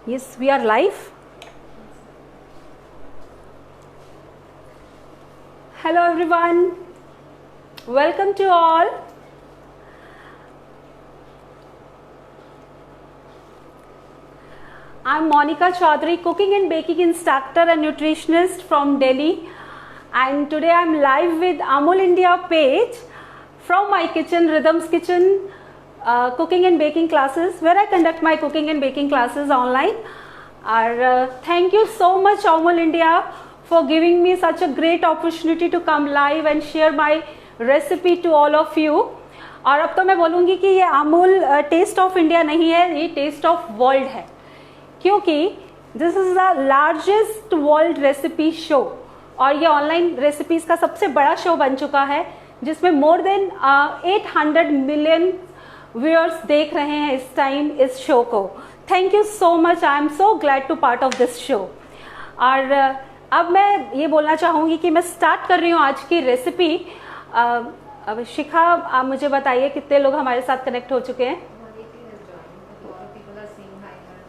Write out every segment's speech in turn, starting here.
Yes, we are live. Hello everyone. Welcome to all. I'm Monica Chaudhary, cooking and baking instructor and nutritionist from Delhi. And today I'm live with Amul India page from my kitchen, Rhythm's Kitchen, cooking and baking classes, where I conduct my cooking and baking classes online. Thank you so much Amul India for giving me such a great opportunity to come live and share my recipe to all of you. और अब तो मैं बोलूँगी कि ये Amul test of India नहीं है, ये टेस्ट ऑफ वर्ल्ड है, क्योंकि this is the largest world recipe show और ये ऑनलाइन रेसिपीज का सबसे बड़ा शो बन चुका है, जिसमें मोर देन 800 मिलियन व्यूअर्स देख रहे हैं इस टाइम इस शो को. Thank you so much, I am so glad to part of this show. और अब मैं ये बोलना चाहूँगी कि मैं स्टार्ट कर रही हूँ आज की रेसिपी. अब शिखा, आप मुझे बताइए कितने लोग हमारे साथ कनेक्ट हो चुके हैं.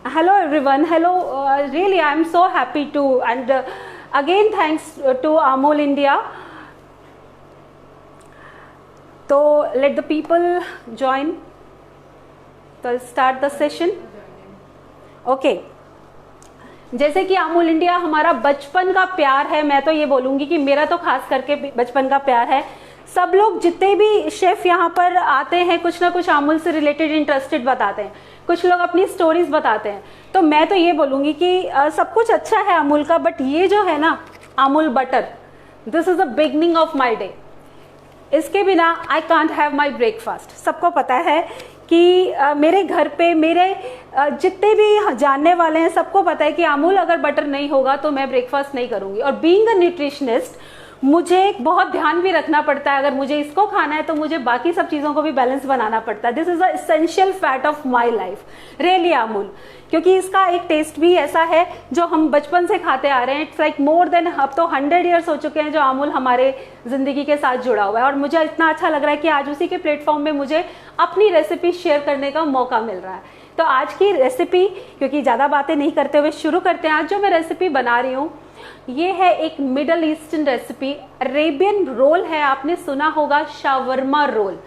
Hello everyone, hello, really I am so happy to, and again thanks to Amul India. So let the people join. So I'll start the session. Okay. जैसे कि अमूल इंडिया हमारा बचपन का प्यार है, मैं तो ये बोलूँगी कि मेरा तो खास करके बचपन का प्यार है. सब लोग जितने भी शेफ यहाँ पर आते हैं कुछ ना कुछ अमूल से रिलेटेड इंटरेस्टेड बताते हैं, कुछ लोग अपनी स्टोरीज बताते हैं. तो मैं तो ये बोलूँगी कि सब कुछ अच्छा है अमूल का, बट ये जो है ना Amul butter, this is the beginning of my day. इसके बिना I can't have my breakfast. सबको पता है कि मेरे घर पे मेरे जितने भी जानने वाले हैं सबको पता है कि अमूल अगर बटर नहीं होगा तो मैं ब्रेकफास्ट नहीं करूँगी. और बीइंग अ न्यूट्रिशनिस्ट मुझे बहुत ध्यान भी रखना पड़ता है, अगर मुझे इसको खाना है तो मुझे बाकी सब चीज़ों को भी बैलेंस बनाना पड़ता है. This is the essential fat of my life really Amul, क्योंकि इसका एक टेस्ट भी ऐसा है जो हम बचपन से खाते आ रहे हैं. इट्स लाइक मोर देन, अब तो 100 ईयर्स हो चुके हैं जो अमूल हमारे ज़िंदगी के साथ जुड़ा हुआ है. और मुझे इतना अच्छा लग रहा है कि आज उसी के प्लेटफॉर्म में मुझे अपनी रेसिपी शेयर करने का मौका मिल रहा है. तो आज की रेसिपी, क्योंकि ज़्यादा बातें नहीं करते हुए शुरू करते हैं. आज जो मैं रेसिपी बना रही हूँ ये है एक middle eastern recipe, Arabian roll है. आपने सुना होगा शावरमा रोल.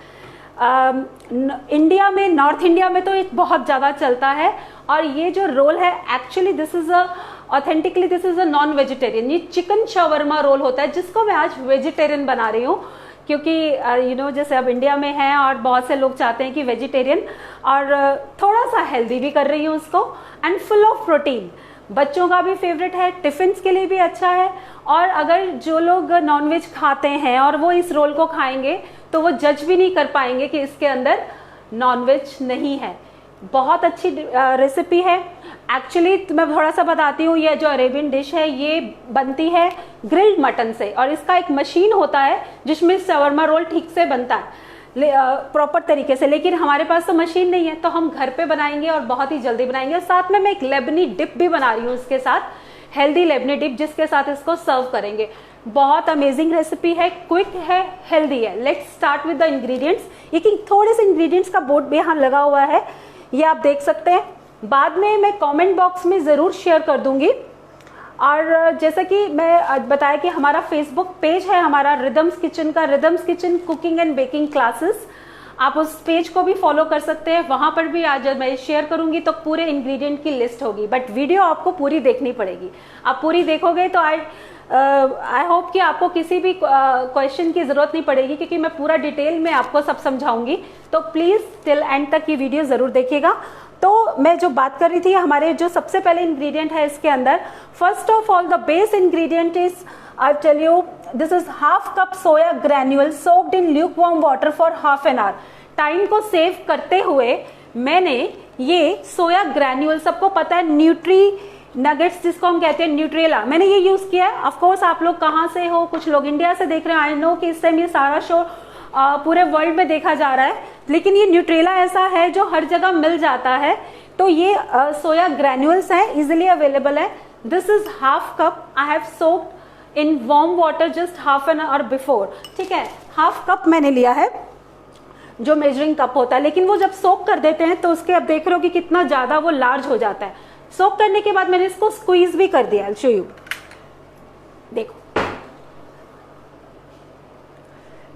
इंडिया में, नॉर्थ इंडिया में तो एक बहुत ज़्यादा चलता है. और ये जो रोल है actually this is authentically this is a non vegetarian. ये चिकन शावरमा रोल होता है, जिसको मैं आज वेजिटेरियन बना रही हूँ, क्योंकि यू नो जैसे अब इंडिया में है और बहुत से लोग चाहते हैं कि वेजिटेरियन, और थोड़ा सा हेल्दी भी कर रही हूँ उसको, एंड फुल ऑफ प्रोटीन. बच्चों का भी फेवरेट है, टिफिन्स के लिए भी अच्छा है. और अगर जो लोग नॉनवेज खाते हैं और वो इस रोल को खाएंगे तो वो जज भी नहीं कर पाएंगे कि इसके अंदर नॉनवेज नहीं है. बहुत अच्छी रेसिपी है. एक्चुअली मैं थोड़ा सा बताती हूँ, ये जो अरेबियन डिश है ये बनती है ग्रिल्ड मटन से, और इसका एक मशीन होता है जिसमें शावरमा रोल ठीक से बनता है प्रॉपर तरीके से. लेकिन हमारे पास तो मशीन नहीं है, तो हम घर पे बनाएंगे और बहुत ही जल्दी बनाएंगे. और साथ में मैं एक लेबनी डिप भी बना रही हूँ इसके साथ, हेल्दी लेबनी डिप, जिसके साथ इसको सर्व करेंगे. बहुत अमेजिंग रेसिपी है, क्विक है, हेल्दी है. Let's start with the ingredients. ये थोड़े से इंग्रेडिएंट्स का बोर्ड भी यहाँ लगा हुआ है, ये आप देख सकते हैं. बाद में मैं कमेंट बॉक्स में ज़रूर शेयर कर दूंगी. और जैसा कि मैं बताया कि हमारा फेसबुक पेज है हमारा रिदम्स किचन का, rhythms kitchen cooking and baking classes. आप उस पेज को भी फॉलो कर सकते हैं. वहाँ पर भी आज मैं शेयर करूँगी तो पूरे इंग्रेडिएंट की लिस्ट होगी, बट वीडियो आपको पूरी देखनी पड़ेगी. आप पूरी देखोगे तो आई होप कि आपको किसी भी क्वेश्चन की ज़रूरत नहीं पड़ेगी, क्योंकि मैं पूरा डिटेल में आपको सब समझाऊंगी. तो प्लीज़ टिल एंड तक ये वीडियो ज़रूर देखिएगा. तो मैं जो बात कर रही थी, हमारे जो सबसे पहले इंग्रेडिएंट है इसके अंदर, first of all the base ingredient is, I tell you, this is half cup soya granule soaked in lukewarm water for half an hour. Time को सेव करते हुए मैंने ये सोया ग्रैन्यूल, सबको पता है न्यूट्री नगेट्स जिसको हम कहते हैं, न्यूट्रेला, मैंने ये यूज किया है. ऑफकोर्स आप लोग कहाँ से हो, कुछ लोग इंडिया से देख रहे हैं. आई नो कि इस टाइम ये सारा शो पूरे वर्ल्ड में देखा जा रहा है, लेकिन ये न्यूट्रेला ऐसा है जो हर जगह मिल जाता है. तो ये सोया ग्रैन्यूल्स हैं, इजिली अवेलेबल है. This is half cup. I have soaked in warm water just half an hour before. ठीक है, हाफ कप मैंने लिया है. जो मेजरिंग कप होता है, लेकिन वो जब सोक कर देते हैं तो उसके अब देख रहे हो कि कितना ज्यादा वो लार्ज हो जाता है। सोक करने के बाद मैंने इसको स्क्वीज भी कर दिया। आई विल शो यू, देखो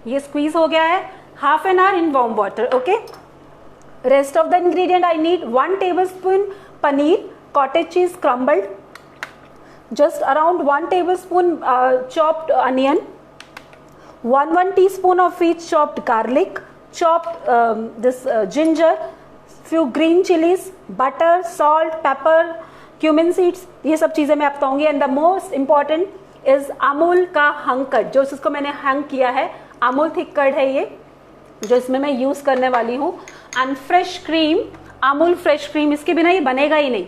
ये स्क्वीज हो गया है। Half an our in warm water. Okay, rest of the ingredient I need 1 tablespoon paneer, cottage cheese crumbled, just around 1 tablespoon chopped onion, 1 teaspoon of each chopped garlic, chopped this ginger, few green chilies, butter, salt, pepper, cumin seeds, ये सब चीजें मैं बताऊंगी। And the most important is Amul का हंग curd, जो इसको मैंने हंग किया है, अमूल थिक कर्ड है ये जो इसमें मैं यूज करने वाली हूँ। And fresh cream, Amul fresh cream, इसके बिना ये बनेगा ही नहीं,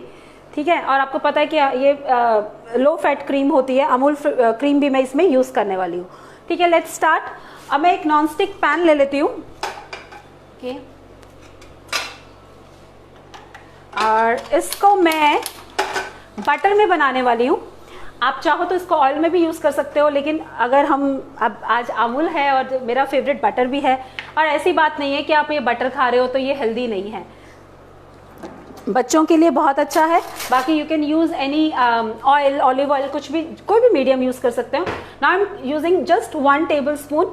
ठीक है। और आपको पता है कि ये लो फैट क्रीम होती है, अमूल क्रीम भी मैं इसमें यूज करने वाली हूँ, ठीक है। Let's start. अब मैं एक नॉन स्टिक पैन ले लेती हूँ, ओके, और इसको मैं बटर में बनाने वाली हूँ। आप चाहो तो इसको ऑयल में भी यूज कर सकते हो, लेकिन अगर हम अब आज अमूल है और मेरा फेवरेट बटर भी है, और ऐसी बात नहीं है कि आप ये बटर खा रहे हो तो ये हेल्दी नहीं है, बच्चों के लिए बहुत अच्छा है। बाकी you can use any oil, olive oil, कुछ भी, कोई भी मीडियम यूज कर सकते हो। Now I am using just 1 tablespoon,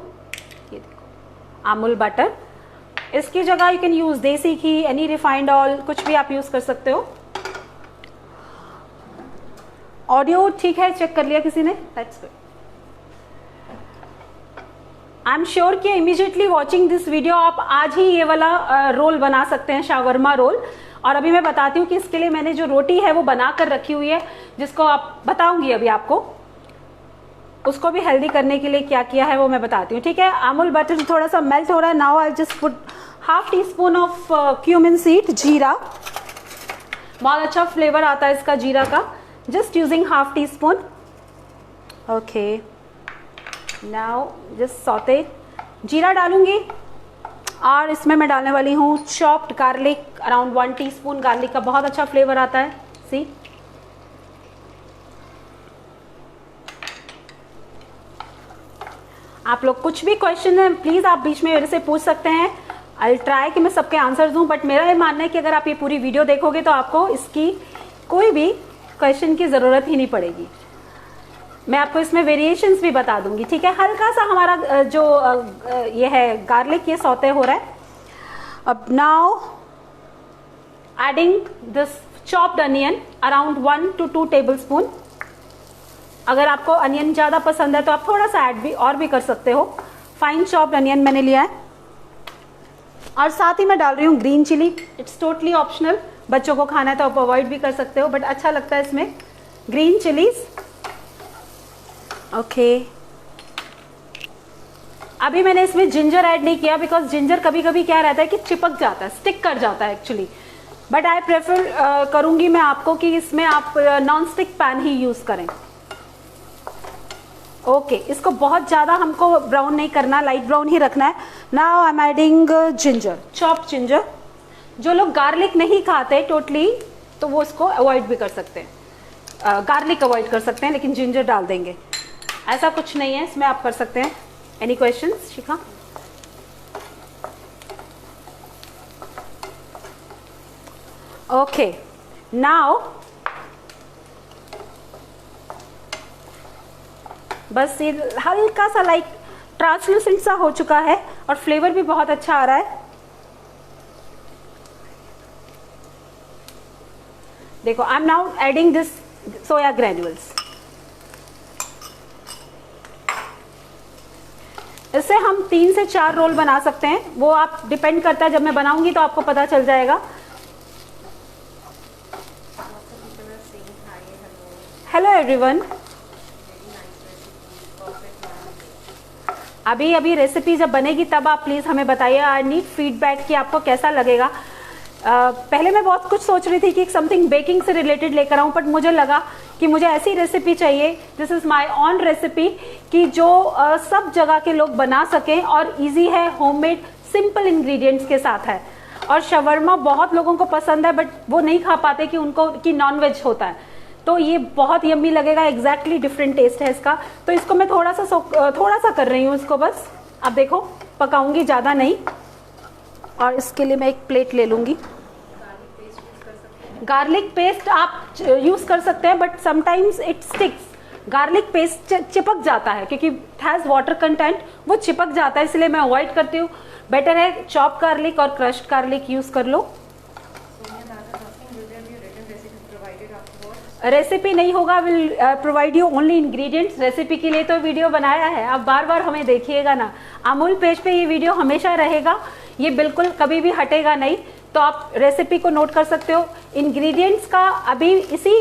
ये देखो अमूल बटर। इसकी जगह यू कैन यूज देसी घी, एनी रिफाइंड ऑयल, कुछ भी आप यूज कर सकते हो। ऑडियो ठीक है, चेक कर लिया किसी ने? That's good. I am sure कि इमीडिएटली वॉचिंग दिस वीडियो आप आज ही ये वाला रोल बना सकते हैं, शावरमा रोल। और अभी मैं बताती हूँ कि इसके लिए मैंने जो रोटी है वो बना कर रखी हुई है, जिसको आप बताऊंगी अभी आपको, उसको भी हेल्दी करने के लिए क्या किया है वो मैं बताती हूँ, ठीक है। अमूल बटर थोड़ा सा मेल्ट हो रहा है। Now I just put half teaspoon of cumin seed, जीरा, बहुत अच्छा फ्लेवर आता है इसका जीरा का। Just using half teaspoon, okay. Now just sauté, जीरा डालूंगी और इसमें मैं डालने वाली हूँ chopped garlic, around 1 teaspoon garlic का बहुत अच्छा फ्लेवर आता है। सी, आप लोग कुछ भी क्वेश्चन है प्लीज आप बीच में मेरे से पूछ सकते हैं। आई विल ट्राई कि मैं सबके आंसर दूं, बट मेरा ये मानना है कि अगर आप ये पूरी वीडियो देखोगे तो आपको इसकी कोई भी क्वेश्चन की जरूरत ही नहीं पड़ेगी। मैं आपको इसमें वेरिएशंस भी बता दूंगी, ठीक है। हल्का सा हमारा जो ये है गार्लिक, ये सौते हो रहा है। अब now adding this chopped onion, around 1 to 2 tablespoon। अगर आपको अनियन ज्यादा पसंद है तो आप थोड़ा सा ऐड भी और भी कर सकते हो। फाइन चॉप्ड अनियन मैंने लिया है, और साथ ही मैं डाल रही हूँ green chilli. It's totally optional, बच्चों को खाना है तो आप अवॉइड भी कर सकते हो, बट अच्छा लगता है इसमें ग्रीन चिलीज, ओके। अभी मैंने इसमें जिंजर ऐड नहीं किया, बिकॉज जिंजर कभी कभी क्या रहता है कि चिपक जाता है, स्टिक कर जाता है एक्चुअली, बट आई प्रेफर करूंगी मैं आपको कि इसमें आप नॉन स्टिक पैन ही यूज करें, ओके। इसको बहुत ज्यादा हमको ब्राउन नहीं करना, लाइट ब्राउन ही रखना है। Now I am adding ginger, chopped ginger. जो लोग गार्लिक नहीं खाते टोटली तो वो इसको अवॉइड भी कर सकते हैं, गार्लिक अवॉइड कर सकते हैं, लेकिन जिंजर डाल देंगे, ऐसा कुछ नहीं है, इसमें आप कर सकते हैं। एनी क्वेश्चंस शिखा? ओके, नाउ बस ये हल्का सा लाइक ट्रांसलूसेंट सा हो चुका है और फ्लेवर भी बहुत अच्छा आ रहा है। देखो, I am now adding this soya granules. इससे हम 3 से 4 रोल बना सकते हैं, वो आप डिपेंड करता है, जब मैं बनाऊंगी तो आपको पता चल जाएगा। हेलो एवरीवन, अभी रेसिपी जब बनेगी तब आप प्लीज हमें बताइए। आई नीड फीडबैक कि आपको कैसा लगेगा। पहले मैं बहुत कुछ सोच रही थी कि समथिंग बेकिंग से रिलेटेड लेकर आऊं, बट मुझे लगा कि मुझे ऐसी रेसिपी चाहिए, this is my on recipe, कि जो सब जगह के लोग बना सकें और इजी है, होममेड सिंपल इंग्रेडिएंट्स के साथ है। और शवरमा बहुत लोगों को पसंद है, बट वो नहीं खा पाते कि उनको कि नॉनवेज होता है, तो ये बहुत यम्मी लगेगा। एग्जैक्टली डिफरेंट टेस्ट है इसका। तो इसको मैं थोड़ा सा कर रही हूँ इसको, बस अब देखो पकाऊंगी, ज्यादा नहीं। और इसके लिए मैं एक प्लेट ले लूँगी। गार्लिक पेस्ट आप यूज़ कर सकते हैं, but sometimes it sticks. Garlic paste चिपक जाता है क्योंकि इट हैज़ वाटर कंटेंट, वो चिपक जाता है, इसलिए मैं अवॉइड करती हूँ। बेटर है चॉप गार्लिक और क्रश्ड गार्लिक यूज़ कर लो। रेसिपी नहीं होगा, will provide you only ingredients. Recipe के लिए तो वीडियो बनाया है, आप बार बार हमें देखिएगा ना। अमूल पेज पे ये वीडियो हमेशा रहेगा, ये बिल्कुल कभी भी हटेगा नहीं, तो आप रेसिपी को नोट कर सकते हो। इंग्रेडिएंट्स का अभी इसी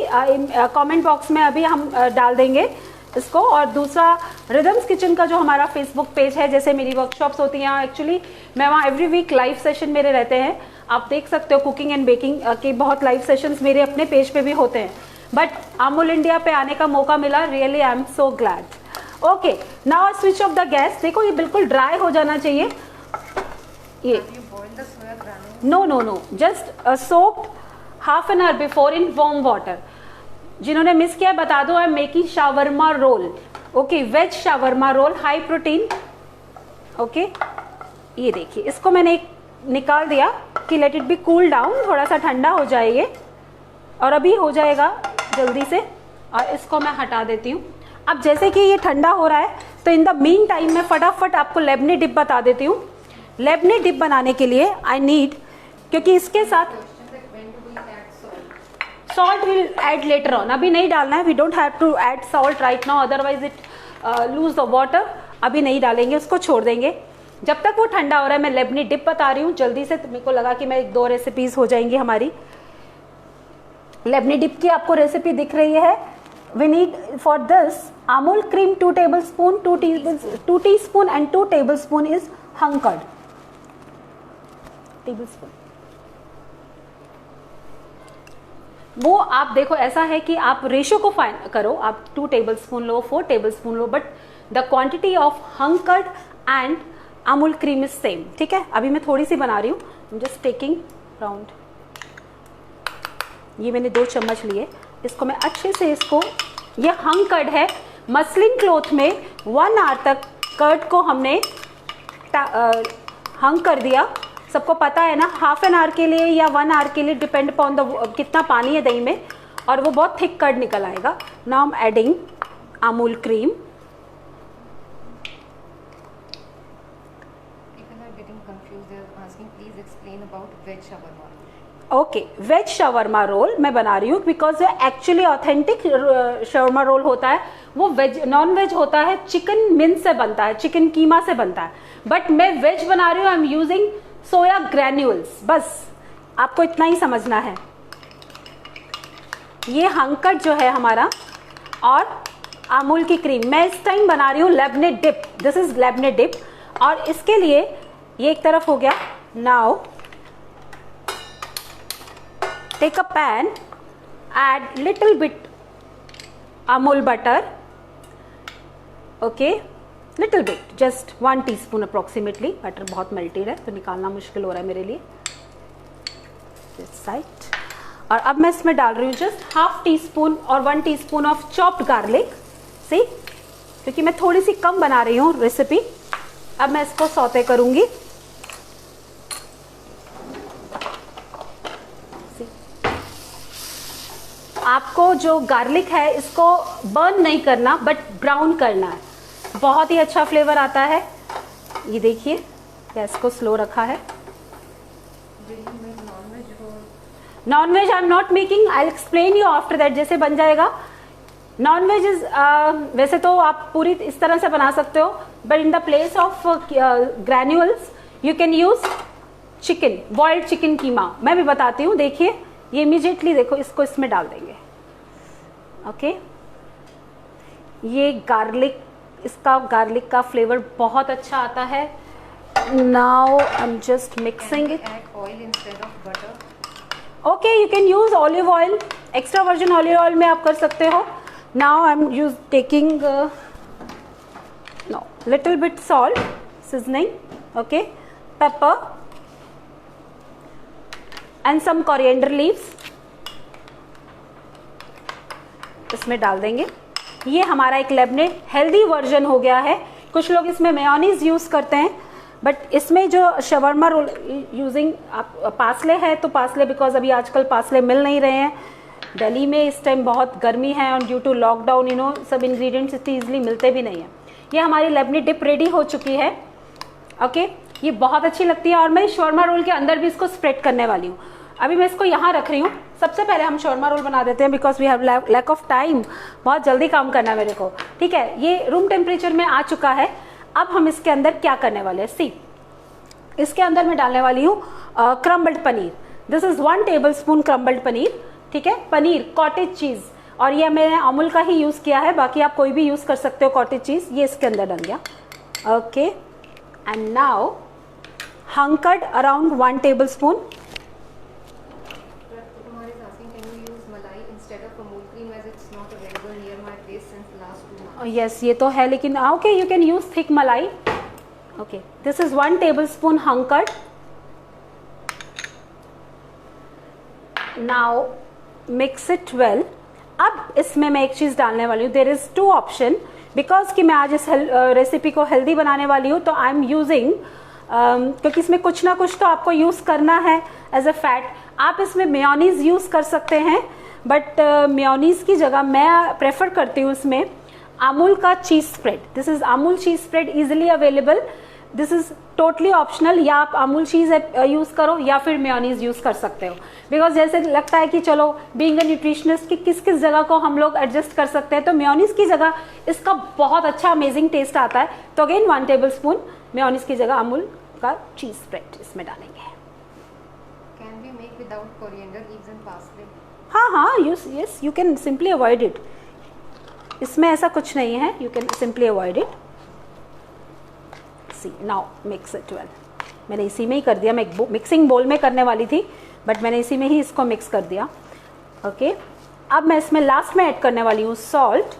कमेंट बॉक्स में अभी हम डाल देंगे इसको। और दूसरा रिदम्स किचन का जो हमारा फेसबुक पेज है, जैसे मेरी वर्कशॉप्स होती हैं, एक्चुअली मैं वहाँ एवरी वीक लाइव सेशन मेरे रहते हैं, आप देख सकते हो। कुकिंग एंड बेकिंग के बहुत लाइव सेशंस मेरे अपने पेज पे भी होते हैं, बट अमूल इंडिया पे आने का मौका मिला, really I am so glad. Okay, now switch off the gas. देखो ये बिल्कुल ड्राई हो जाना चाहिए। ये no, just soaked half an hour before in warm water. जिन्होंने मिस किया बता दो, I am making shawarma roll. Okay, veg shawarma roll, high protein. Okay, ये देखिए, इसको मैंने एक निकाल दिया कि let it be cool down, थोड़ा सा ठंडा हो जाए ये, और अभी हो जाएगा जल्दी से। और इसको मैं हटा देती हूँ। अब जैसे कि ये ठंडा हो रहा है, तो इन द मीन टाइम मैं फटाफट आपको लेबनी डिप बता देती हूँ। लेबनी डिप बनाने के लिए आई नीड, क्योंकि इसके साथ salt will add later on, अभी नहीं डालना है। We don't have to add salt right now, otherwise it lose the water. अभी नहीं डालेंगे, उसको छोड़ देंगे जब तक वो ठंडा हो रहा है। मैं लेबनी डिप बता रही हूँ जल्दी से, तो मेरे को लगा कि मैं 1-2 रेसिपीज हो जाएंगी हमारी। लेबनी डिप की आपको रेसिपी दिख रही है। We need for this Amul cream 2 tablespoon, 2 teaspoon and 2 tablespoon is hung curd tablespoon। वो आप देखो, ऐसा है कि आप रेशियो को फाइन करो, आप 2 tablespoon low, 4 tablespoon low, but the quantity of hung curd and Amul cream is same. ठीक है, अभी मैं थोड़ी सी बना रही हूँ, जस्ट टेकिंग राउंड। ये मैंने 2 चम्मच लिए, इसको मैं अच्छे से, इसको, ये हंग कर्ड है, मसलिन क्लॉथ में 1 आवर तक कर्ड को हमने हंग कर दिया। सबको पता है ना, हाफ एन आवर के लिए या 1 आवर के लिए, डिपेंड अपॉन द कितना पानी है दही में, और वो बहुत थिक कर्ड निकल आएगा। Now I am adding Amul cream. Okay, veg shawarma roll मैं बना रही हूँ, because actually authentic shawarma roll होता है वो वेज, नॉन वेज होता है, चिकन मिंस से बनता है, चिकन कीमा से बनता है, बट मैं वेज बना रही हूँ। I am using soya granules, बस आपको इतना ही समझना है। ये हंकट जो है हमारा, और अमूल की क्रीम। मैं इस टाइम बना रही हूँ लेबनी डिप, दिस इज लेबनी डिप। और इसके लिए ये एक तरफ हो गया। Now take a pan, add little bit amul butter, okay, little bit, just 1 teaspoon approximately। Butter बहुत मेल्टेड है तो निकालना मुश्किल हो रहा है मेरे लिए। this side, और अब मैं इसमें डाल रही हूँ जस्ट ½ टीस्पून और 1 टीस्पून ऑफ चॉप्ड गार्लिक। सी, क्योंकि मैं थोड़ी सी कम बना रही हूँ रेसिपी। अब मैं इसको सौते करूंगी। आपको जो गार्लिक है इसको बर्न नहीं करना, बट ब्राउन करना है, बहुत ही अच्छा फ्लेवर आता है। ये देखिए, गैस को स्लो रखा है। Non ways I am not making, I explain you after that, जैसे बन जाएगा। नॉन वेज इज, वैसे तो आप पूरी इस तरह से बना सकते हो, but in the place of granules you can use chicken, boiled chicken keema. मैं भी बताती हूँ, देखिए ये इमीडिएटली देखो, इसको इसमें डाल देंगे। ओके, ये गार्लिक, इसका गार्लिक का फ्लेवर बहुत अच्छा आता है। Now I am just mixing it. Okay, you can use olive oil, extra virgin olive oil में आप कर सकते हो। Now I am use taking no little bit salt, seasoning, okay, pepper and some coriander leaves इसमें डाल देंगे। ये हमारा एक लेबनी हेल्दी वर्जन हो गया है। कुछ लोग इसमें मेयोनीज यूज करते हैं, बट इसमें जो शवरमा रोल यूजिंग आप पासले है, तो पासले बिकॉज अभी आजकल पासले मिल नहीं रहे हैं दिल्ली में, इस टाइम बहुत गर्मी है और due to lockdown you know सब इंग्रेडिएंट्स इतनी ईजिली मिलते भी नहीं हैं। ये हमारी लेबनी डिप रेडी हो चुकी है। ओके, ये बहुत अच्छी लगती है और मैं शवरमा रोल के अंदर भी इसको स्प्रेड करने वाली हूँ। अभी मैं इसको यहाँ रख रही हूँ। सबसे पहले हम शवरमा रोल बना देते हैं because we have lack of time, बहुत जल्दी काम करना है मेरे को। ठीक है, ये रूम टेम्परेचर में आ चुका है। अब हम इसके अंदर क्या करने वाले हैं, सी इसके अंदर मैं डालने वाली हूँ crumbled paneer. This is 1 tablespoon crumbled paneer. ठीक है, पनीर कॉटेज चीज, और ये मैंने अमूल का ही यूज किया है, बाकी आप कोई भी यूज कर सकते हो कॉटेज चीज। ये इसके अंदर डल गया। Okay, and now hung curd around 1 tablespoon. Yes, ये तो है, लेकिन okay you can use thick malai. Okay, this is 1 tablespoon hung curd. Now mix it well. अब इसमें मैं एक चीज डालने वाली हूँ, देयर इज 2 ऑप्शन, बिकॉज कि मैं आज इस रेसिपी को हेल्दी बनाने वाली हूँ, तो आई एम यूजिंग क्योंकि इसमें कुछ ना कुछ तो आपको यूज करना है एज अ फैट। आप इसमें मेयोनीज यूज कर सकते हैं, बट मेयोनीज की जगह मैं प्रेफर करती हूँ इसमें अमूल का चीज स्प्रेड। दिस इज अमूल चीज spread, easily available. This is totally optional, या आप अमूल चीज यूज करो या फिर मेयोनीज यूज कर सकते हो। बिकॉज जैसे लगता है कि चलो बीइंग अ न्यूट्रिशनिस्ट कि किस किस जगह को हम लोग एडजस्ट कर सकते हैं, तो मेयोनीज की जगह इसका बहुत अच्छा अमेजिंग टेस्ट आता है। तो अगेन 1 टेबलस्पून मेयोनीज की जगह अमूल का चीज स्प्रेड इसमें डालेंगे। Can we make without coriander leaves and parsley? हाँ, yes you can simply avoid it. इसमें ऐसा कुछ नहीं है, you can simply avoid it. See now mix it well. मैंने इसी में ही कर दिया, मैं एक मिक्सिंग बोल में करने वाली थी, बट मैंने इसी में ही इसको मिक्स कर दिया। ओके, अब मैं इसमें लास्ट में ऐड करने वाली हूँ सॉल्ट।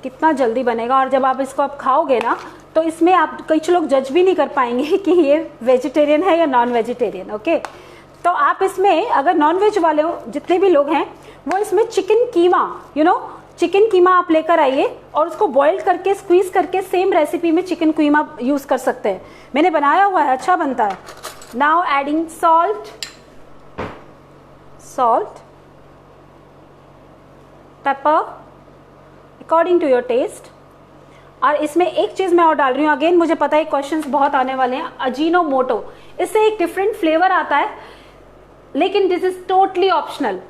कितना जल्दी बनेगा, और जब आप इसको आप खाओगे ना, तो इसमें आप कुछ लोग जज भी नहीं कर पाएंगे कि ये वेजिटेरियन है या नॉन वेजिटेरियन। ओके, तो आप इसमें अगर नॉन वेज वाले जितने भी लोग हैं वो इसमें चिकन कीमा चिकन कीमा आप लेकर आइए और उसको बॉईल करके स्क्वीज करके सेम रेसिपी में चिकन कीमा यूज कर सकते हैं। मैंने बनाया हुआ है, अच्छा बनता है। Now adding salt, pepper according to your taste. और इसमें एक चीज मैं और डाल रही हूँ, अगेन मुझे पता है क्वेश्चंस बहुत आने वाले हैं, अजीनोमोटो। इससे एक डिफरेंट फ्लेवर आता है, लेकिन this is totally optional.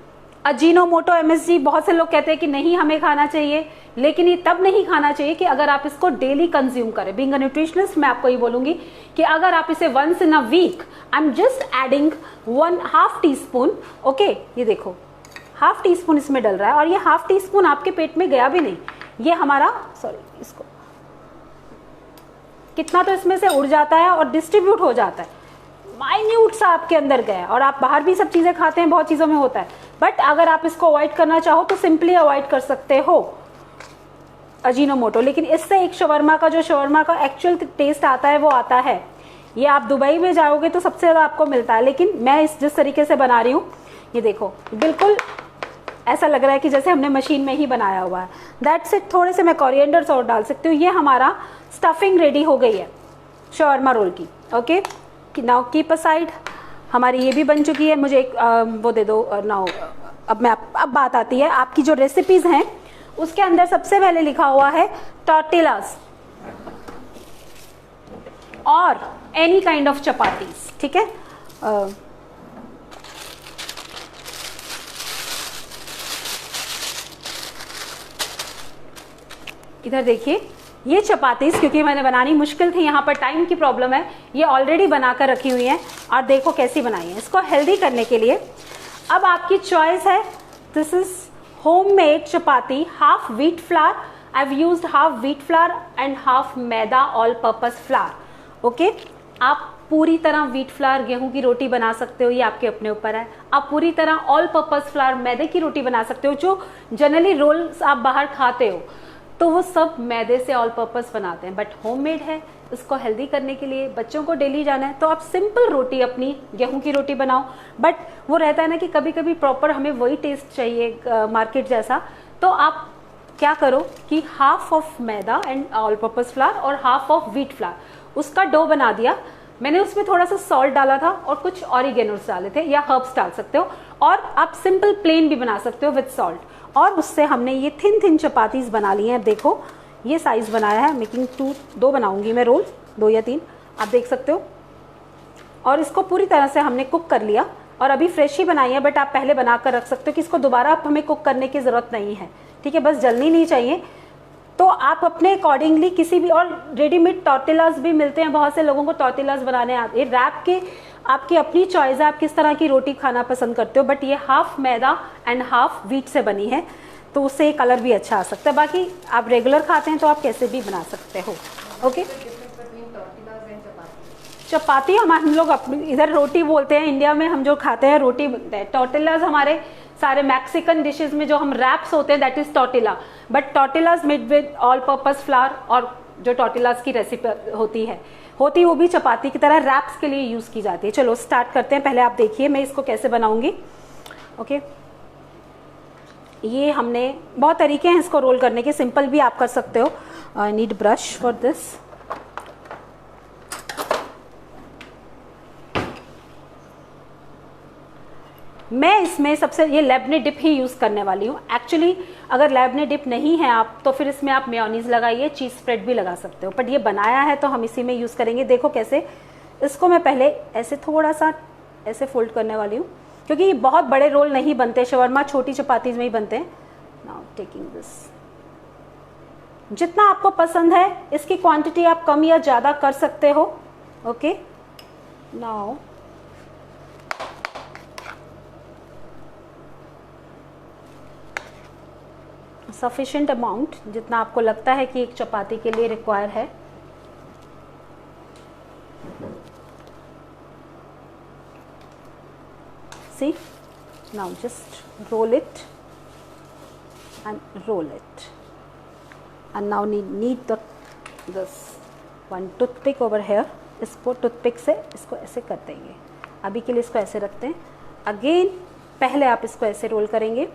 Ajinomoto MSG बहुत से लोग कहते हैं कि नहीं हमें खाना चाहिए, लेकिन ये तब नहीं खाना चाहिए कि अगर आप इसको डेली कंज्यूम करें। बीइंग अ न्यूट्रिशनिस्ट मैं आपको ये बोलूंगी कि अगर आप इसे once in a week, I am just adding 1/2 teaspoon. Okay, ये देखो 1/2 टीस्पून इसमें डल रहा है, और ये 1/2 टीस्पून आपके पेट में गया भी नहीं। ये हमारा इसको कितना तो इसमें से उड़ जाता है और डिस्ट्रीब्यूट हो जाता है, माइन्यूट सा आपके अंदर गया। और आप बाहर भी सब चीजें खाते हैं, बहुत चीजों में होता है, बट अगर आप इसको अवॉइड करना चाहो तो सिंपली अवॉइड कर सकते हो अजीनोमोटो। लेकिन इससे एक शवरमा का एक्चुअल टेस्ट आता है वो आता है। ये आप दुबई में जाओगे तो सबसे ज्यादा आपको मिलता है, लेकिन मैं जिस तरीके से बना रही हूँ, ये देखो बिल्कुल ऐसा लग रहा है कि जैसे हमने मशीन में ही बनाया हुआ है। That's it. थोड़े से मैं कोरिएंडर्स और डाल सकती हूँ। ये हमारा स्टफिंग रेडी हो गई है शवरमा रोल की। Okay, now keep aside. हमारी ये भी बन चुकी है। मुझे एक वो दे दो नाउ। अब बात आती है आपकी जो रेसिपीज हैं, उसके अंदर सबसे पहले लिखा हुआ है टॉर्टिलास और एनी काइंड ऑफ चपातीज। ठीक है, इधर देखिए, ये चपातीस क्योंकि मैंने बनानी मुश्किल थी, यहाँ पर टाइम की प्रॉब्लम है, ये ऑलरेडी बनाकर रखी हुई है और देखो कैसी बनाई है। इसको हेल्दी करने के लिए अब आपकी चॉइस है। This is homemade chapati, half wheat flour. I have used half wheat flour and half maida all purpose flower. Okay, आप पूरी तरह व्हीट फ्लावर गेहूं की रोटी बना सकते हो, ये आपके अपने ऊपर है। आप पूरी तरह ऑल पर्पस फ्लावर मैदे की रोटी बना सकते हो। जो जनरली रोल्स आप बाहर खाते हो तो वो सब मैदे से ऑल पर्पस बनाते हैं, बट होममेड है। इसको हेल्दी करने के लिए, बच्चों को डेली जाना है, तो आप सिंपल रोटी अपनी गेहूं की रोटी बनाओ। बट वो रहता है ना कि कभी कभी प्रॉपर हमें वही टेस्ट चाहिए मार्केट जैसा, तो आप क्या करो कि half of maida and all purpose flower और हाफ ऑफ व्हीट फ्लावर उसका डो बना दिया। मैंने उसमें थोड़ा सा सॉल्ट डाला था और कुछ ऑरिगेनोस डाले थे या हर्ब्स डाल सकते हो, और आप सिंपल प्लेन भी बना सकते हो विद सॉल्ट। और उससे हमने ये थिन थिन चपातीज बना ली हैं। देखो ये साइज बनाया है, मेकिंग 2 बनाऊंगी मैं रोल, 2 या 3 आप देख सकते हो। और इसको पूरी तरह से हमने कुक कर लिया, और अभी फ्रेश ही बनाई है, बट आप पहले बना कर रख सकते हो कि इसको दोबारा आप हमें कुक करने की ज़रूरत नहीं है, ठीक है, बस जलनी नहीं चाहिए। तो आप अपने अकॉर्डिंगली किसी भी, और रेडीमेड टॉर्टिलास भी मिलते हैं, बहुत से लोगों को टॉर्टिलास बनाने आते हैं। रैप के आपकी अपनी चॉइस है, आप किस तरह की रोटी खाना पसंद करते हो, बट ये half maida and half wheat से बनी है, तो उससे कलर भी अच्छा आ सकता है। बाकी आप रेगुलर खाते हैं तो आप कैसे भी बना सकते हो। ओके, चपाती हम लोग अपनी इधर रोटी बोलते हैं, इंडिया में हम जो खाते हैं रोटी बोलते हैं। टॉर्टिलास हमारे सारे मैक्सिकन डिशेस में जो हम रैप्स होते हैं that is tortilla, but tortillas made with all purpose flower, और जो टॉर्टिलास की रेसिपी होती वो भी चपाती की तरह रैप्स के लिए यूज की जाती है। चलो स्टार्ट करते हैं। पहले आप देखिए मैं इसको कैसे बनाऊंगी। ओके, ये हमने बहुत तरीके हैं इसको रोल करने के, सिंपल भी आप कर सकते हो। I need brush for this. मैं इसमें सबसे ये लेबने डिप ही यूज़ करने वाली हूँ। एक्चुअली अगर लेबने डिप नहीं है आप तो फिर इसमें आप मेयोनीज लगाइए, चीज़ स्प्रेड भी लगा सकते हो, बट ये बनाया है तो हम इसी में यूज़ करेंगे। देखो कैसे इसको मैं पहले ऐसे थोड़ा सा ऐसे फोल्ड करने वाली हूँ, क्योंकि ये बहुत बड़े रोल नहीं बनते, शवरमा छोटी चपातीज में ही बनते हैं। नाउ टेकिंग दिस, जितना आपको पसंद है इसकी क्वांटिटी आप कम या ज़्यादा कर सकते हो। ओके, नाउ सफिशिएंट अमाउंट, जितना आपको लगता है कि एक चपाती के लिए रिक्वायर है। See, now just roll it and roll it, and now need this one toothpick over here। इसको टूथपिक से इसको ऐसे कर देंगे। अभी के लिए इसको ऐसे रखते हैं। अगेन पहले आप इसको ऐसे रोल करेंगे।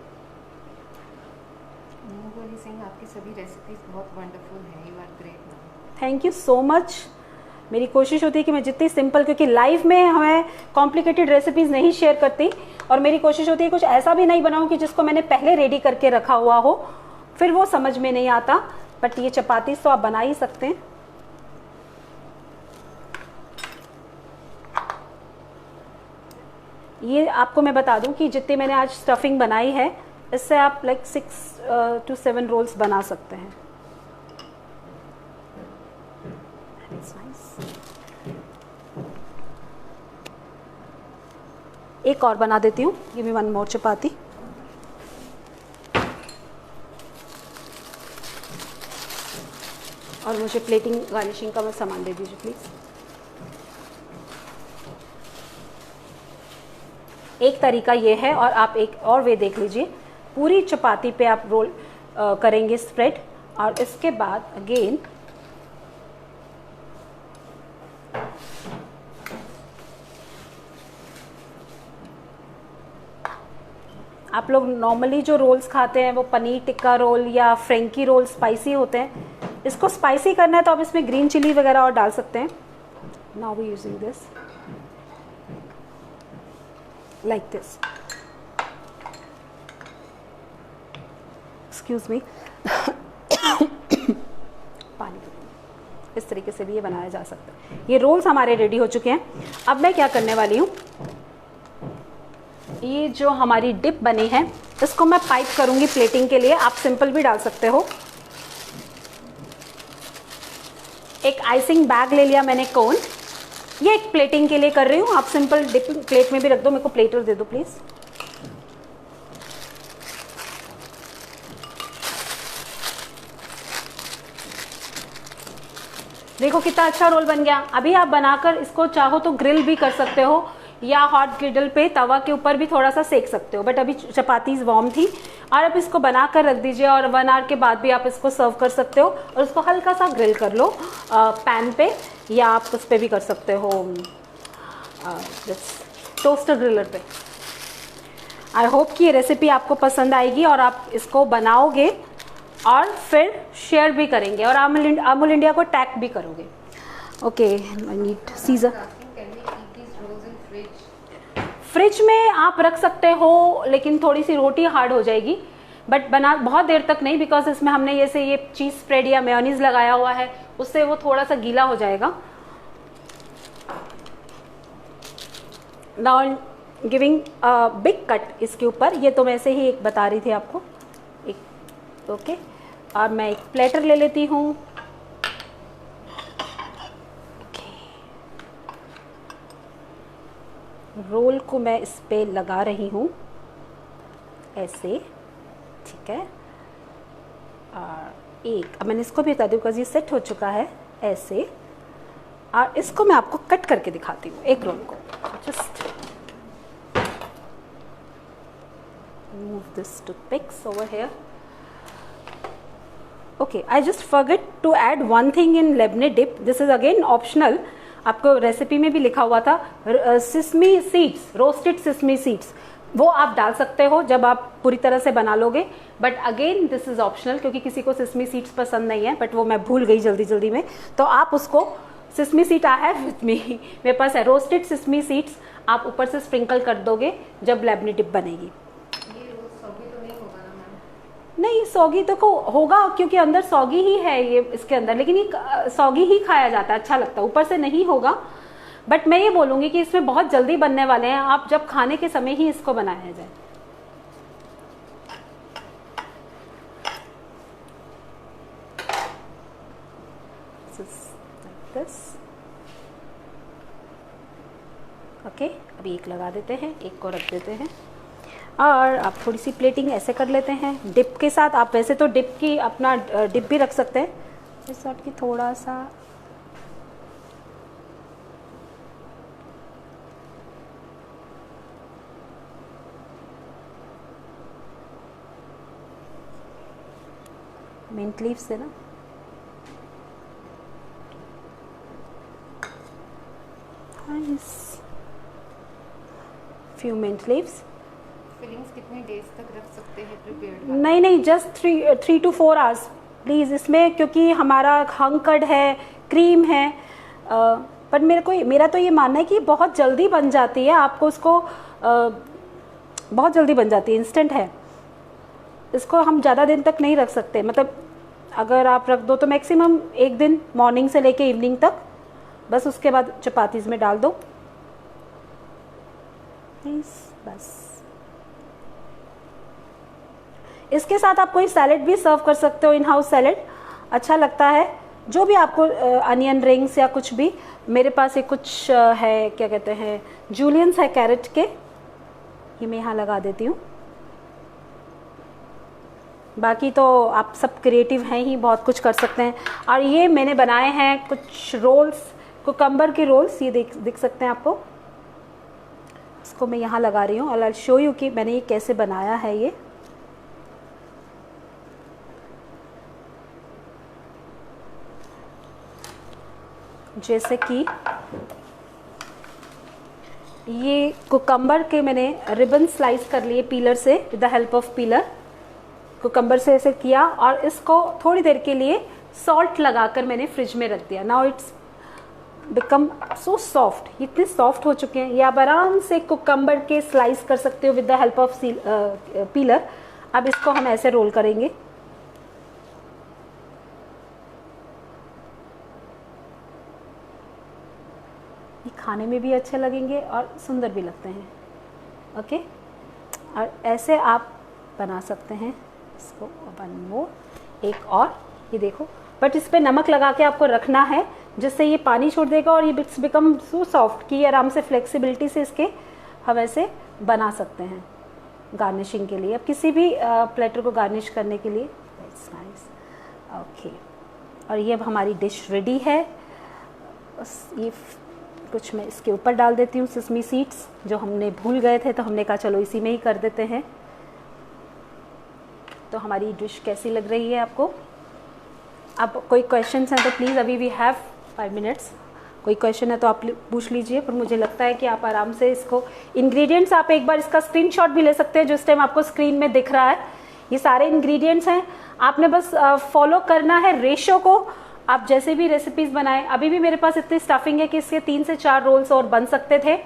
सिंह, आपकी सभी रेसिपीज बहुत वंडरफुल हैं। You are great. Thank you so much. मेरी कोशिश होती है कि मैं जितनी सिंपल, क्योंकि लाइव में हमें कॉम्प्लिकेटेड रेसिपीज़ नहीं शेयर करती, और मेरी कोशिश होती है कुछ ऐसा भी नहीं बनाऊं कि जिसको मैंने पहले रेडी करके रखा हुआ हो, फिर वो समझ में नहीं आता। बट ये चपाती तो आप बना ही सकते हैं। ये आपको मैं बता दूं कि जितनी मैंने आज स्टफिंग बनाई है, इससे आप लाइक 6 to 7 रोल्स बना सकते हैं। एक और बना देती हूँ। गिव मी 1 मोर चपाती। और मुझे प्लेटिंग गार्निशिंग का सामान दे दीजिए प्लीज़। एक तरीका ये है, और आप एक और वे देख लीजिए। पूरी चपाती पे आप रोल करेंगे स्प्रेड, और इसके बाद अगेन आप लोग नॉर्मली जो रोल्स खाते हैं वो पनीर टिक्का रोल या फ्रेंकी रोल स्पाइसी होते हैं। इसको स्पाइसी करना है तो आप इसमें ग्रीन चिली वगैरह और डाल सकते हैं। Now we using this like this, excuse me, पानी। इस तरीके से भी ये बनाया जा सकता है। ये रोल्स हमारे रेडी हो चुके हैं। अब मैं क्या करने वाली हूँ, ये जो हमारी डिप बनी है इसको मैं पाइप करूंगी प्लेटिंग के लिए। आप सिंपल भी डाल सकते हो। एक आइसिंग बैग ले लिया मैंने, कोन। ये एक प्लेटिंग के लिए कर रही हूँ। आप सिंपल डिप प्लेट में भी रख दो। मेरे को प्लेटर दे दो प्लीज। देखो कितना अच्छा रोल बन गया। अभी आप बनाकर इसको चाहो तो ग्रिल भी कर सकते हो, या हॉट ग्रिडल पे तवा के ऊपर भी थोड़ा सा सेक सकते हो। बट अभी चपातीज वार्म थी, और आप इसको बनाकर रख दीजिए, और 1 आवर के बाद भी आप इसको सर्व कर सकते हो। और उसको हल्का सा ग्रिल कर लो पैन पे, या आप उस पर भी कर सकते हो टोस्टर ग्रिलर पे। आई होप कि ये रेसिपी आपको पसंद आएगी और आप इसको बनाओगे और फिर शेयर भी करेंगे और अमूल इंडिया को टैग भी करोगे। Okay, I need scissor. Fridge में आप रख सकते हो, लेकिन थोड़ी सी रोटी हार्ड हो जाएगी, बट बना बहुत देर तक नहीं, बिकॉज इसमें हमने जैसे ये चीज स्प्रेड या मेयोनीज लगाया हुआ है, उससे वो थोड़ा सा गीला हो जाएगा। नाउ गिविंग बिग कट इसके ऊपर, ये तो वैसे ही एक बता रही थी आपको एक। ओके, और मैं एक प्लेटर ले लेती हूँ। रोल को मैं इस पे लगा रही हूँ ऐसे, ठीक है। और एक, अब मैंने इसको भी बता दी बिकॉज ये सेट हो चुका है ऐसे, और इसको मैं आपको कट करके दिखाती हूँ एक रोल को। Just move this toothpicks over here. Okay, I just forget to add one thing in Lebne dip. This is again optional. आपको रेसिपी में भी लिखा हुआ था, sesame seeds, roasted sesame seeds, वो आप डाल सकते हो जब आप पूरी तरह से बना लोगे, but again this is optional, क्योंकि किसी को सिसमी सीड्स पसंद नहीं है, बट वो मैं भूल गई जल्दी जल्दी में, तो आप उसको sesame seed I have with me, मेरे पास है रोस्टेड सिसमी सीड्स, आप ऊपर से स्प्रिंकल कर दोगे जब लेबनी डिप बनेगी। नहीं, सौगी तो को होगा क्योंकि अंदर सौगी ही है ये इसके अंदर, लेकिन ये सौगी ही खाया जाता है, अच्छा लगता है, ऊपर से नहीं होगा। बट मैं ये बोलूंगी कि इसमें बहुत जल्दी बनने वाले हैं, आप जब खाने के समय ही इसको बनाया जाए। ओके, अभी एक लगा देते हैं, एक को रख देते हैं, और आप थोड़ी सी प्लेटिंग ऐसे कर लेते हैं डिप के साथ। आप वैसे तो डिप की अपना डिप भी रख सकते हैं, इस सॉर्ट की थोड़ा सा मिंट लीव्स से ना, फ्यू मिंट लीव्स। फिलिंग्स कितने डेज तक रख सकते हैं प्रिपेयर्ड? नहीं, जस्ट 3 to 4 आवर्स प्लीज़ इसमें, क्योंकि हमारा हंग कर्ड है, क्रीम है, पर मेरा तो ये मानना है कि बहुत जल्दी बन जाती है, आपको उसको बहुत जल्दी बन जाती है, इंस्टेंट है, इसको हम ज़्यादा दिन तक नहीं रख सकते, मतलब अगर आप रख दो तो मैक्सिमम एक दिन, मॉर्निंग से लेके इवनिंग तक, बस उसके बाद चपातीज में डाल दो बस। इसके साथ आप कोई सैलेड भी सर्व कर सकते हो, इन हाउस सैलेड अच्छा लगता है, जो भी आपको, अनियन रिंग्स या कुछ भी। मेरे पास एक कुछ है, क्या कहते हैं, जूलियंस है कैरेट के, ये मैं यहाँ लगा देती हूँ। बाकी तो आप सब क्रिएटिव हैं ही, बहुत कुछ कर सकते हैं। और ये मैंने बनाए हैं कुछ रोल्स, कुकम्बर के रोल्स, ये दिख सकते हैं आपको, इसको मैं यहाँ लगा रही हूँ और आई शो यू कि मैंने ये कैसे बनाया है। ये जैसे कि ये कुकम्बर के मैंने रिबन स्लाइस कर लिए पीलर से, with the help of pillar, cucumber से ऐसे किया और इसको थोड़ी देर के लिए सॉल्ट लगाकर मैंने फ्रिज में रख दिया। Now it's become so soft, इतने सॉफ्ट हो चुके हैं, ये आप आराम से कुकम्बर के स्लाइस कर सकते हो with the help of pillar. अब इसको हम ऐसे रोल करेंगे, ये खाने में भी अच्छे लगेंगे और सुंदर भी लगते हैं। ओके, और ऐसे आप बना सकते हैं इसको। वन मोर, एक और, ये देखो, बट इस पर नमक लगा के आपको रखना है, जिससे ये पानी छोड़ देगा और ये बिट्स बिकम सो सॉफ्ट कि आराम से फ्लेक्सिबिलिटी से इसके हम ऐसे बना सकते हैं गार्निशिंग के लिए। अब किसी भी प्लेटर को गार्निश करने के लिए, दैट्स नाइस। ओके, और ये अब हमारी डिश रेडी है। ये कुछ मैं इसके ऊपर डाल देती हूँ सिसमी सीड्स, जो हमने भूल गए थे, तो हमने कहा चलो इसी में ही कर देते हैं। तो हमारी डिश कैसी लग रही है आपको? अब कोई क्वेश्चंस हैं तो प्लीज़, अभी वी हैव 5 मिनट्स, कोई क्वेश्चन है तो आप पूछ लीजिए। पर मुझे लगता है कि आप आराम से इसको, इंग्रेडिएंट्स आप एक बार इसका स्क्रीनशॉट भी ले सकते हैं जो इस टाइम आपको स्क्रीन में दिख रहा है। ये सारे इंग्रेडिएंट्स हैं, आपने बस फॉलो करना है रेशो को। आप जैसे भी रेसिपीज बनाएं, अभी भी मेरे पास इतनी स्टफिंग है कि इसके 3 से 4 रोल्स और बन सकते थे।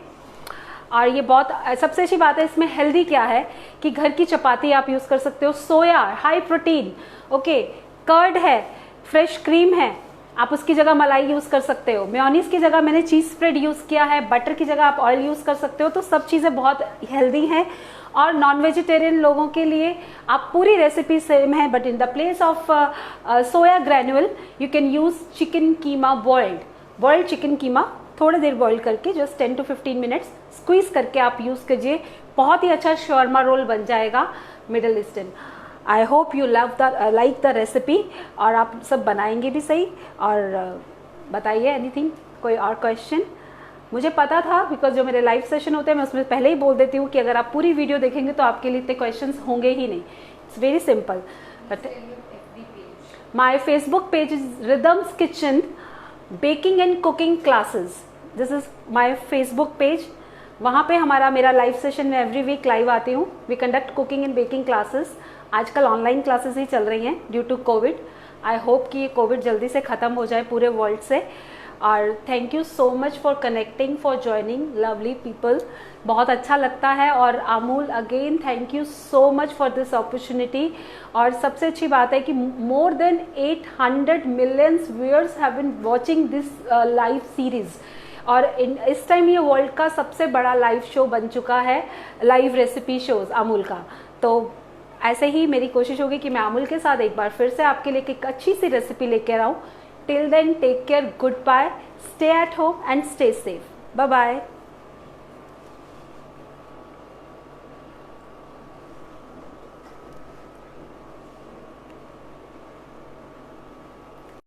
और ये बहुत सबसे अच्छी बात है इसमें हेल्दी क्या है कि घर की चपाती आप यूज कर सकते हो, सोया हाई प्रोटीन, ओके, कर्ड है, फ्रेश क्रीम है, आप उसकी जगह मलाई यूज कर सकते हो, मेयोनीज की जगह मैंने चीज स्प्रेड यूज किया है, बटर की जगह आप ऑयल यूज कर सकते हो। तो सब चीजें बहुत हेल्दी हैं। और नॉन वेजिटेरियन लोगों के लिए आप पूरी रेसिपी सेम है, but in the place of soya granule you can use chicken keema boiled chicken keema, थोड़ी देर बॉईल करके जस्ट 10 to 15 मिनट्स स्क्वीज करके आप यूज कीजिए, बहुत ही अच्छा शॉर्मा रोल बन जाएगा middle eastern. I hope you love the like the recipe, और आप सब बनाएंगे भी सही। और बताइए एनीथिंग, कोई और क्वेश्चन? मुझे पता था बिकॉज जो मेरे लाइव सेशन होते हैं मैं उसमें पहले ही बोल देती हूँ कि अगर आप पूरी वीडियो देखेंगे तो आपके लिए इतने क्वेश्चंस होंगे ही नहीं। It's very simple. But my Facebook page is Rhythm's kitchen baking and cooking classes, this is my Facebook page. वहाँ पे मेरा लाइव सेशन में एवरी वीक लाइव आती हूँ। We conduct cooking and baking classes. आजकल ऑनलाइन क्लासेस ही चल रही हैं due to Covid. I hope कि ये कोविड जल्दी से ख़त्म हो जाए पूरे वर्ल्ड से। और thank you so much for connecting, for joining lovely people, बहुत अच्छा लगता है। और Amul again thank you so much for this opportunity. और सबसे अच्छी बात है कि more than 800 million viewers have been watching this live series. और इस टाइम ये वर्ल्ड का सबसे बड़ा लाइव शो बन चुका है, लाइव रेसिपी शोज अमूल का। तो ऐसे ही मेरी कोशिश होगी कि मैं अमूल के साथ एक बार फिर से आपके लिए एक अच्छी सी रेसिपी लेकर आऊँ। Till then take care, good bye, stay at home and stay safe, bye bye.